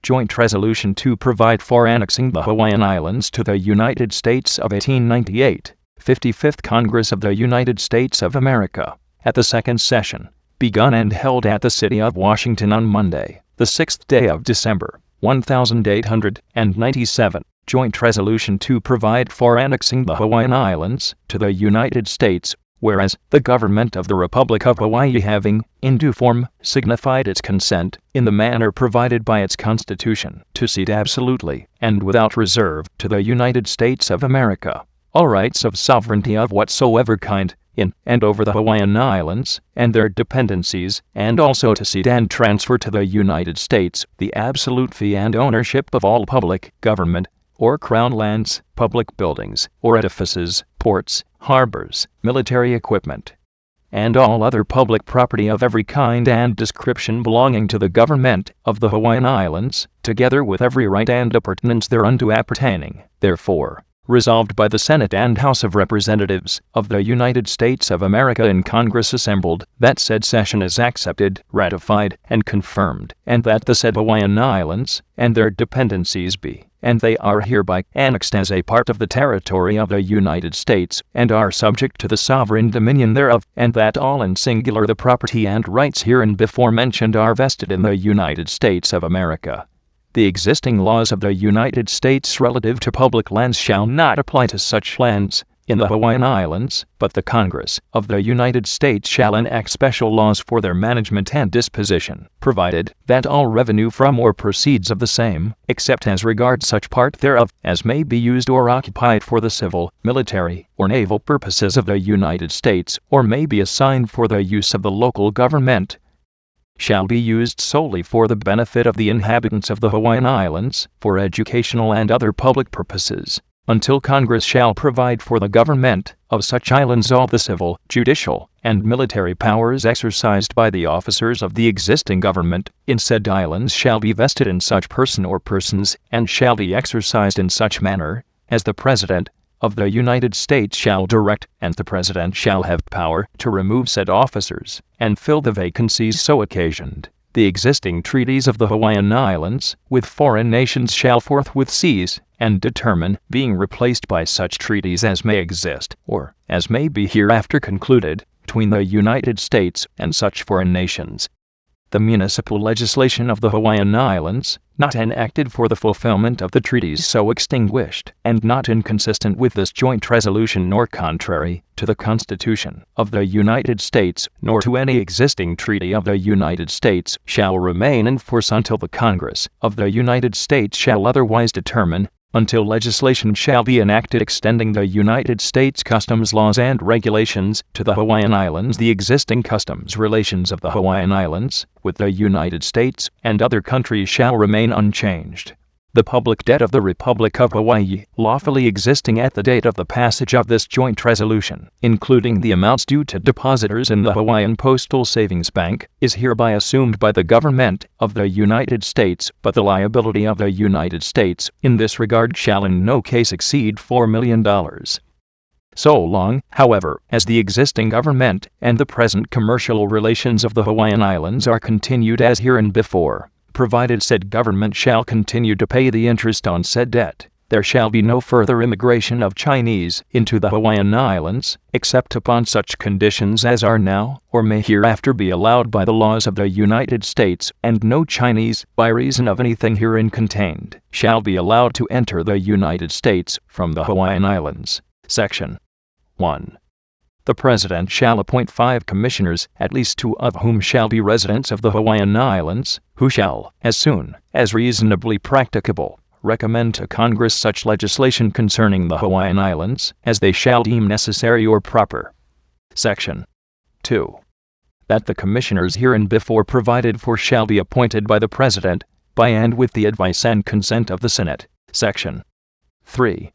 Joint Resolution to provide for annexing the Hawaiian Islands to the United States of 1898, 55th Congress of the United States of America, at the second session, begun and held at the city of Washington on Monday, the 6th day of December, 1897. Joint Resolution to provide for annexing the Hawaiian Islands to the United States, whereas the government of the Republic of Hawaii having, in due form, signified its consent, in the manner provided by its Constitution, to cede absolutely, and without reserve, to the United States of America, all rights of sovereignty of whatsoever kind, in and over the Hawaiian Islands, and their dependencies, and also to cede and transfer to the United States the absolute fee and ownership of all public, government, or crown lands, public buildings, or edifices, ports, harbors, military equipment, and all other public property of every kind and description belonging to the government of the Hawaiian Islands, together with every right and appurtenance thereunto appertaining. Therefore, resolved by the Senate and House of Representatives of the United States of America in Congress assembled, that said session is accepted, ratified, and confirmed, and that the said Hawaiian Islands and their dependencies be, and they are hereby annexed as a part of the territory of the United States, and are subject to the sovereign dominion thereof, and that all in singular the property and rights hereinbefore mentioned are vested in the United States of America. The existing laws of the United States relative to public lands shall not apply to such lands in the Hawaiian Islands, but the Congress of the United States shall enact special laws for their management and disposition, provided that all revenue from or proceeds of the same, except as regards such part thereof as may be used or occupied for the civil, military, or naval purposes of the United States, or may be assigned for the use of the local government, shall be used solely for the benefit of the inhabitants of the Hawaiian Islands, for educational and other public purposes, until Congress shall provide for the government of such islands all the civil, judicial, and military powers exercised by the officers of the existing government in said islands shall be vested in such person or persons, and shall be exercised in such manner as the President of the United States shall direct, and the President shall have power to remove said officers and fill the vacancies so occasioned. The existing treaties of the Hawaiian Islands with foreign nations shall forthwith cease and determine, being replaced by such treaties as may exist, or as may be hereafter concluded, between the United States and such foreign nations. The municipal legislation of the Hawaiian Islands, not enacted for the fulfillment of the treaties so extinguished, and not inconsistent with this joint resolution nor contrary to the Constitution of the United States, nor to any existing treaty of the United States, shall remain in force until the Congress of the United States shall otherwise determine, until legislation shall be enacted extending the United States customs laws and regulations to the Hawaiian Islands. The existing customs relations of the Hawaiian Islands with the United States and other countries shall remain unchanged. The public debt of the Republic of Hawaii, lawfully existing at the date of the passage of this joint resolution, including the amounts due to depositors in the Hawaiian Postal Savings Bank, is hereby assumed by the government of the United States, but the liability of the United States in this regard shall in no case exceed $4 million. So long, however, as the existing government and the present commercial relations of the Hawaiian Islands are continued as hereinbefore, provided said government shall continue to pay the interest on said debt, there shall be no further immigration of Chinese into the Hawaiian Islands, except upon such conditions as are now, or may hereafter be allowed by the laws of the United States, and no Chinese, by reason of anything herein contained, shall be allowed to enter the United States from the Hawaiian Islands. Section 1. The President shall appoint 5 commissioners, at least 2 of whom shall be residents of the Hawaiian Islands, who shall, as soon as reasonably practicable, recommend to Congress such legislation concerning the Hawaiian Islands as they shall deem necessary or proper. Section 2. That the commissioners hereinbefore provided for shall be appointed by the President, by and with the advice and consent of the Senate. Section 3.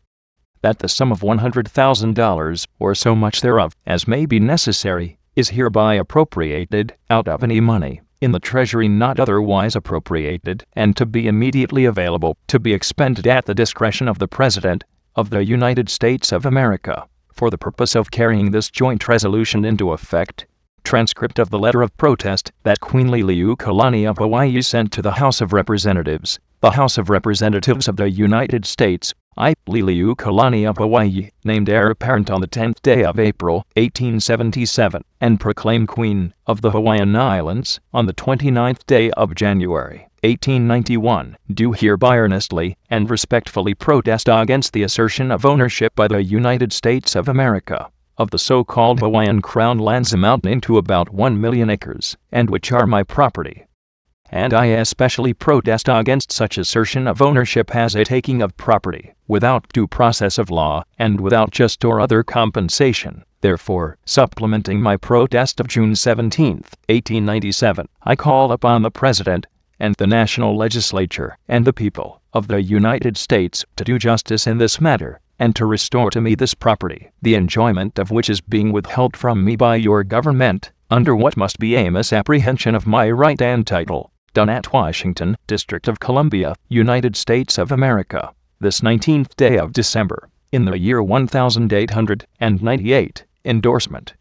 That the sum of $100,000, or so much thereof, as may be necessary, is hereby appropriated, out of any money, in the Treasury not otherwise appropriated, and to be immediately available, to be expended at the discretion of the President of the United States of America, for the purpose of carrying this joint resolution into effect, Transcript of the letter of protest that Queen Liliuokalani of Hawaii sent to the House of Representatives. The House of Representatives of the United States, I, Liliuokalani of Hawaii, named heir apparent on the 10th day of April, 1877, and proclaimed Queen of the Hawaiian Islands on the 29th day of January, 1891, do hereby earnestly and respectfully protest against the assertion of ownership by the United States of America of the so-called Hawaiian Crown lands amounting to about 1 million acres, and which are my property. And I especially protest against such assertion of ownership as a taking of property, without due process of law, and without just or other compensation. Therefore, supplementing my protest of June 17, 1897, I call upon the President and the national legislature and the people of the United States to do justice in this matter, and to restore to me this property, the enjoyment of which is being withheld from me by your government, under what must be a misapprehension of my right and title, done at Washington, District of Columbia, United States of America, this 19th day of December, in the year 1898. Endorsement.